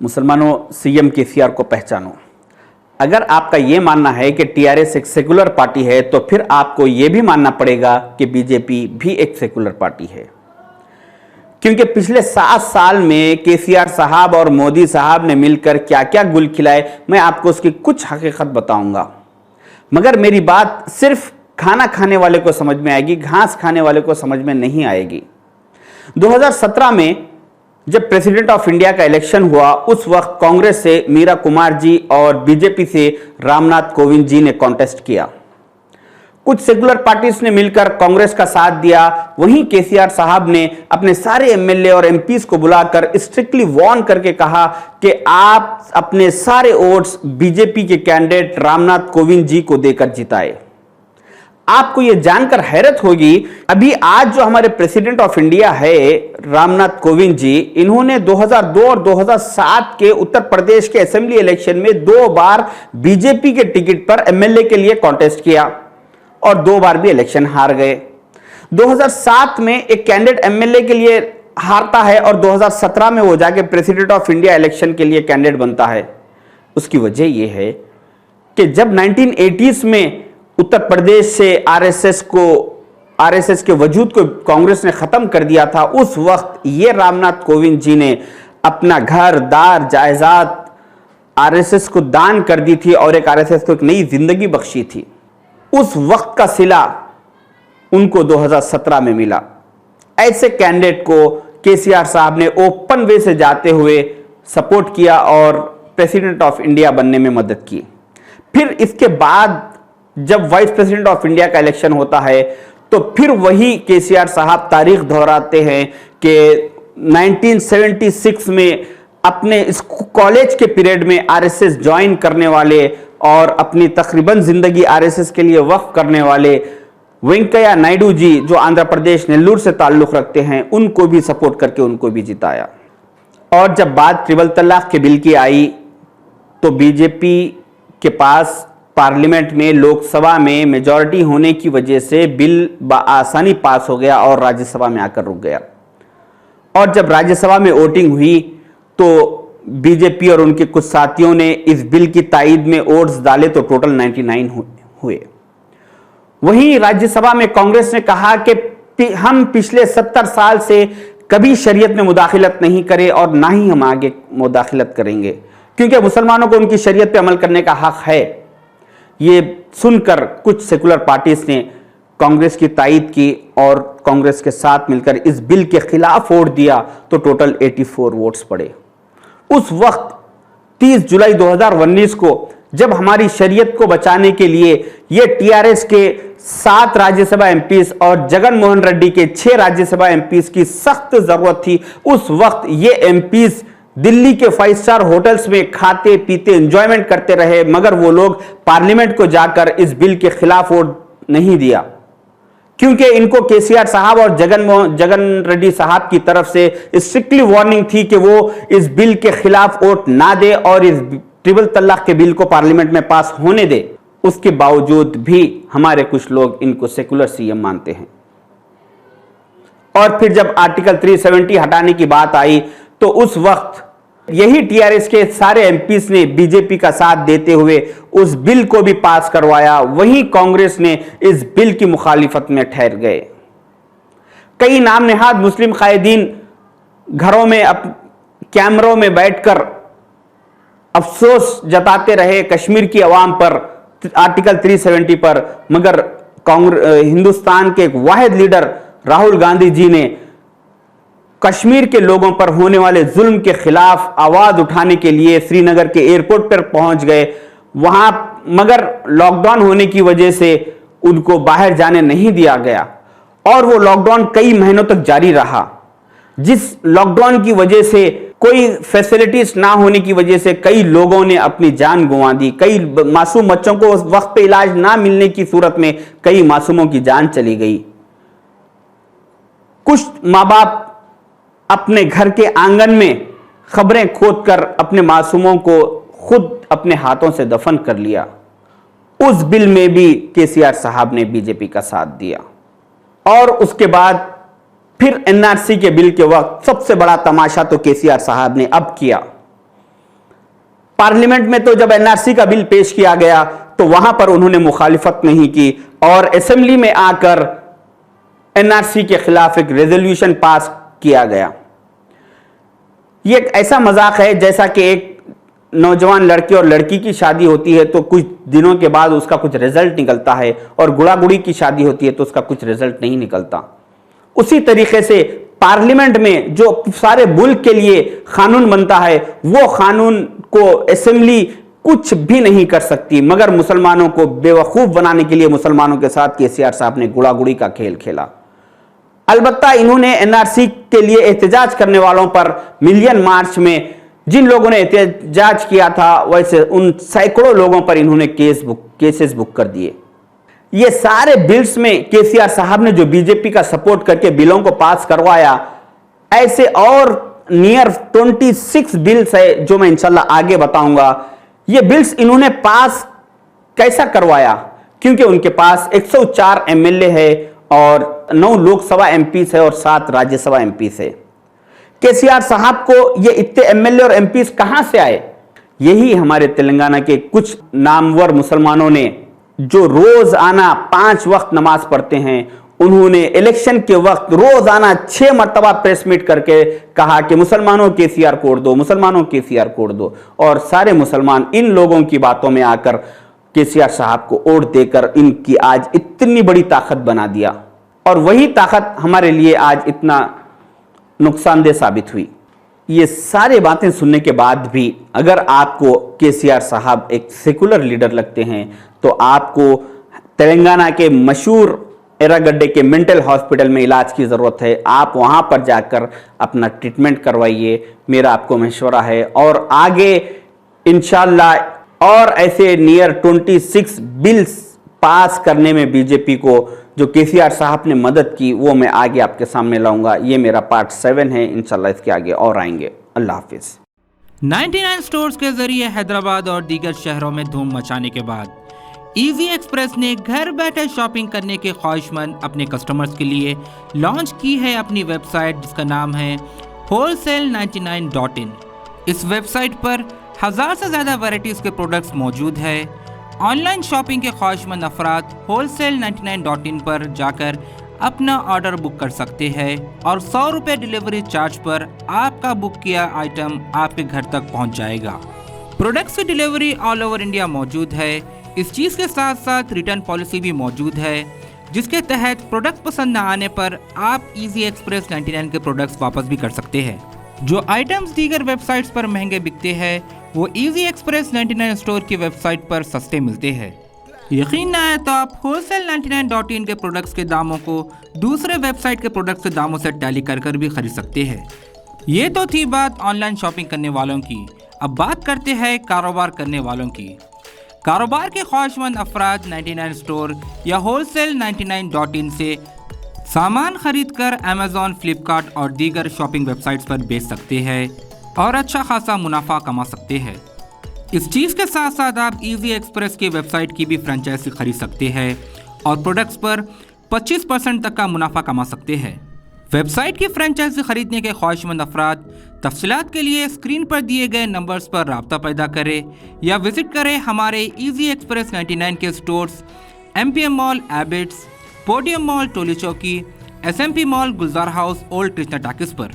मुसलमानों, CM KCR को पहचानो। अगर आपका यह मानना है कि टीआरएस एक सेकुलर पार्टी है तो फिर आपको यह भी मानना पड़ेगा कि बीजेपी भी एक सेकुलर पार्टी है, क्योंकि पिछले 7 साल में केसीआर साहब और मोदी साहब ने मिलकर क्या क्या गुल खिलाए, मैं आपको उसकी कुछ हकीकत बताऊंगा। मगर मेरी बात सिर्फ खाना खाने वाले को समझ में आएगी, घास खाने वाले को समझ में नहीं आएगी। 2017 में जब प्रेसिडेंट ऑफ इंडिया का इलेक्शन हुआ, उस वक्त कांग्रेस से मीरा कुमार जी और बीजेपी से रामनाथ कोविंद जी ने कॉन्टेस्ट किया। कुछ सेकुलर पार्टीज ने मिलकर कांग्रेस का साथ दिया। वहीं केसीआर साहब ने अपने सारे एमएलए और एमपीज को बुलाकर स्ट्रिक्टली वार्न करके कहा कि आप अपने सारे वोट्स बीजेपी के कैंडिडेट रामनाथ कोविंद जी को देकर जिताए। आपको यह जानकर हैरत होगी, अभी आज जो हमारे प्रेसिडेंट ऑफ इंडिया है रामनाथ कोविंद जी, इन्होंने 2002 और 2007 के उत्तर प्रदेश के असेंबली इलेक्शन में 2 बार बीजेपी के टिकट पर एमएलए के लिए कॉन्टेस्ट किया और 2 बार भी इलेक्शन हार गए। 2007 में एक कैंडिडेट एमएलए के लिए हारता है और 2017 में वो जाके प्रेसिडेंट ऑफ इंडिया इलेक्शन के लिए कैंडिडेट बनता है। उसकी वजह यह है कि जब 1980s में उत्तर प्रदेश से आरएसएस के वजूद को कांग्रेस ने खत्म कर दिया था, उस वक्त ये रामनाथ कोविंद जी ने अपना घर दार जायदाद आरएसएस को दान कर दी थी और एक आरएसएस को एक नई जिंदगी बख्शी थी। उस वक्त का सिला उनको 2017 में मिला। ऐसे कैंडिडेट को केसीआर साहब ने ओपन वे से जाते हुए सपोर्ट किया और प्रेसिडेंट ऑफ इंडिया बनने में मदद की। फिर इसके बाद जब वाइस प्रेसिडेंट ऑफ इंडिया का इलेक्शन होता है तो फिर वही केसीआर साहब तारीख दोहराते हैं कि 1976 में अपने इस कॉलेज के पीरियड में आरएसएस ज्वाइन करने वाले और अपनी तकरीबन जिंदगी आरएसएस के लिए वक्फ करने वाले वेंकैया नायडू जी, जो आंध्र प्रदेश नेल्लूर से ताल्लुक रखते हैं, उनको भी सपोर्ट करके उनको भी जिताया। और जब बात ट्रिपल तलाक के बिल की आई तो बीजेपी के पास पार्लियामेंट में, लोकसभा में मेजॉरिटी होने की वजह से बिल आसानी पास हो गया और राज्यसभा में आकर रुक गया। और जब राज्यसभा में वोटिंग हुई तो बीजेपी और उनके कुछ साथियों ने इस बिल की ताईद में वोट्स डाले तो टोटल 99 हुए। वहीं राज्यसभा में कांग्रेस ने कहा कि हम पिछले 70 साल से कभी शरीयत में मुदाखिलत नहीं करे और ना ही हम आगे मुदाखिलत करेंगे, क्योंकि मुसलमानों को उनकी शरीयत पे अमल करने का हक है। ये सुनकर कुछ सेकुलर पार्टीज ने कांग्रेस की तायीद की और कांग्रेस के साथ मिलकर इस बिल के खिलाफ वोट दिया तो टोटल 84 वोट्स पड़े। उस वक्त 30 जुलाई 2019 को जब हमारी शरीयत को बचाने के लिए ये टीआरएस के 7 राज्यसभा एमपीज और जगन मोहन रेड्डी के 6 राज्यसभा एमपीज की सख्त जरूरत थी, उस वक्त ये एमपीज दिल्ली के 5 स्टार होटल्स में खाते पीते एंजॉयमेंट करते रहे, मगर वो लोग पार्लियामेंट को जाकर इस बिल के खिलाफ वोट नहीं दिया, क्योंकि इनको केसीआर साहब और जगन रेड्डी साहब की तरफ से स्ट्रिक्टली वार्निंग थी कि वो इस बिल के खिलाफ वोट ना दे और इस ट्रिपल तलाक के बिल को पार्लियामेंट में पास होने दे। उसके बावजूद भी हमारे कुछ लोग इनको सेकुलर सीएम मानते हैं। और फिर जब आर्टिकल 370 हटाने की बात आई तो उस वक्त यही टीआरएस के सारे एमपीस ने बीजेपी का साथ देते हुए उस बिल को भी पास करवाया। वहीं कांग्रेस ने इस बिल की मुखालिफत में ठहर गए। कई नाम नेहाद मुस्लिम कायदीन घरों में कैमरों में बैठकर अफसोस जताते रहे कश्मीर की आवाम पर, आर्टिकल 370 पर, मगर हिंदुस्तान के एक वाहिद लीडर राहुल गांधी जी ने कश्मीर के लोगों पर होने वाले जुल्म के खिलाफ आवाज उठाने के लिए श्रीनगर के एयरपोर्ट पर पहुंच गए वहां, मगर लॉकडाउन होने की वजह से उनको बाहर जाने नहीं दिया गया और वो लॉकडाउन कई महीनों तक जारी रहा। जिस लॉकडाउन की वजह से कोई फैसिलिटीज ना होने की वजह से कई लोगों ने अपनी जान गंवा दी। कई मासूम बच्चों को वक्त पे इलाज ना मिलने की सूरत में कई मासूमों की जान चली गई। कुछ मां बाप अपने घर के आंगन में खबरें खोदकर अपने मासूमों को खुद अपने हाथों से दफन कर लिया। उस बिल में भी केसीआर साहब ने बीजेपी का साथ दिया। और उसके बाद फिर एनआरसी के बिल के वक्त सबसे बड़ा तमाशा तो केसीआर साहब ने अब किया पार्लियामेंट में तो जब एनआरसी का बिल पेश किया गया तो वहां पर उन्होंने मुखालिफत नहीं की और असेंबली में आकर एनआरसी के खिलाफ एक रेजोल्यूशन पास किया गया। यह एक ऐसा मजाक है जैसा कि एक नौजवान लड़के और लड़की की शादी होती है तो कुछ दिनों के बाद उसका कुछ रिजल्ट निकलता है और गुड़ा गुड़ी की शादी होती है तो उसका कुछ रिजल्ट नहीं निकलता। उसी तरीके से पार्लियामेंट में जो सारे मुल्क के लिए कानून बनता है वो कानून को असेंबली कुछ भी नहीं कर सकती, मगर मुसलमानों को बेवकूफ बनाने के लिए मुसलमानों के साथ केसीआर साहब ने गुड़ा गुड़ी का खेल खेला। अलबत्ता इन्होंने एनआरसी के लिए एहतजाज करने वालों पर मिलियन मार्च में जिन लोगों ने एहतजाज किया था वैसे उन सैकड़ों लोगों पर इन्होंने केसेस बुक कर दिए। ये सारे बिल्स में केसीआर साहब ने जो बीजेपी का सपोर्ट करके बिलों को पास करवाया, ऐसे और नियर 26 बिल्स है जो मैं इंशाल्लाह आगे बताऊंगा। ये बिल्स इन्होंने पास कैसा करवाया, क्योंकि उनके पास 104 एमएलए है और 9 लोकसभा एमपीस है और 7 राज्यसभा एमपीस है। केसीआर साहब को ये इतने एमएलए और एमपीस कहां से आए? यही हमारे तेलंगाना के कुछ नामवर मुसलमानों ने जो रोजाना 5 वक्त नमाज पढ़ते हैं, उन्होंने इलेक्शन के वक्त रोजाना 6 मरतबा प्रेस मीट करके कहा कि मुसलमानों केसीआर कोड दो, मुसलमानों केसीआर कोड दो, और सारे मुसलमान इन लोगों की बातों में आकर केसीआर साहब को वोट देकर इनकी आज इतनी बड़ी ताकत बना दिया और वही ताकत हमारे लिए आज इतना नुकसानदेह साबित हुई। ये सारी बातें सुनने के बाद भी अगर आपको केसीआर साहब एक सेकुलर लीडर लगते हैं तो आपको तेलंगाना के मशहूर एरागड्डे के मेंटल हॉस्पिटल में इलाज की ज़रूरत है। आप वहां पर जाकर अपना ट्रीटमेंट करवाइए, मेरा आपको मशवरा है। और आगे इंशाल्लाह और ऐसे नियर 26 बिल्स पास करने में बीजेपी को जो केसीआर साहब ने मदद की वो मैं आगे आपके सामने लाऊंगा। ये मेरा पार्ट 7 है, इंशाल्लाह इसके आगे और आएंगे। अल्लाह हाफिज़। 99 स्टोर्स के जरिए हैदराबाद और दीगर शहरों में धूम मचाने के बाद इजी एक्सप्रेस ने घर बैठे शॉपिंग करने के ख्वाहिशमंद अपने कस्टमर्स के लिए लॉन्च की है अपनी वेबसाइट जिसका नाम है wholesale99.in। इस वेबसाइट पर 1000 से ज़्यादा वैरायटीज़ के प्रोडक्ट्स मौजूद है। ऑनलाइन शॉपिंग के ख्वाहिशमंद अफराद wholesale99.in पर जाकर अपना ऑर्डर बुक कर सकते हैं और 100 रुपये डिलीवरी चार्ज पर आपका बुक किया आइटम आपके घर तक पहुंच जाएगा। प्रोडक्ट्स की डिलीवरी ऑल ओवर इंडिया मौजूद है। इस चीज़ के साथ साथ रिटर्न पॉलिसी भी मौजूद है जिसके तहत प्रोडक्ट पसंद न आने पर आप इजी एक्सप्रेस 99 के प्रोडक्ट्स वापस भी कर सकते हैं। जो आइटम्स दीगर वेबसाइट्स पर महंगे बिकते हैं वो इजी एक्सप्रेस 99 स्टोर की वेबसाइट पर सस्ते मिलते हैं। यकीन न आए तो आप wholesale99.in के प्रोडक्ट्स के दामों को दूसरे वेबसाइट के प्रोडक्ट्स के दामों से टैली कर भी खरीद सकते हैं। ये तो थी बात ऑनलाइन शॉपिंग करने वालों की। अब बात करते हैं कारोबार करने वालों की। कारोबार के ख्वाहिशमंद अफराद 99 स्टोर या wholesale99.in से सामान खरीद कर अमेज़ॉन, फ्लिपकार्ट और दीगर शॉपिंग वेबसाइट्स पर बेच सकते हैं और अच्छा खासा मुनाफा कमा सकते हैं। इस चीज़ के साथ साथ आप इजी एक्सप्रेस की वेबसाइट की भी फ्रेंचाइजी खरीद सकते हैं और प्रोडक्ट्स पर 25% तक का मुनाफा कमा सकते हैं। वेबसाइट की फ्रेंचाइजी खरीदने के ख्वाहिशमंद अफराद तफसीलात के लिए स्क्रीन पर दिए गए नंबर्स पर राब्ता पैदा करें या विजिट करें हमारे इजी एक्सप्रेस 99 के स्टोर्स MPM मॉल एबिट्स, podium mall Toli Chowki, SMP mall Gulzar Houz, old Krishna talkies पर।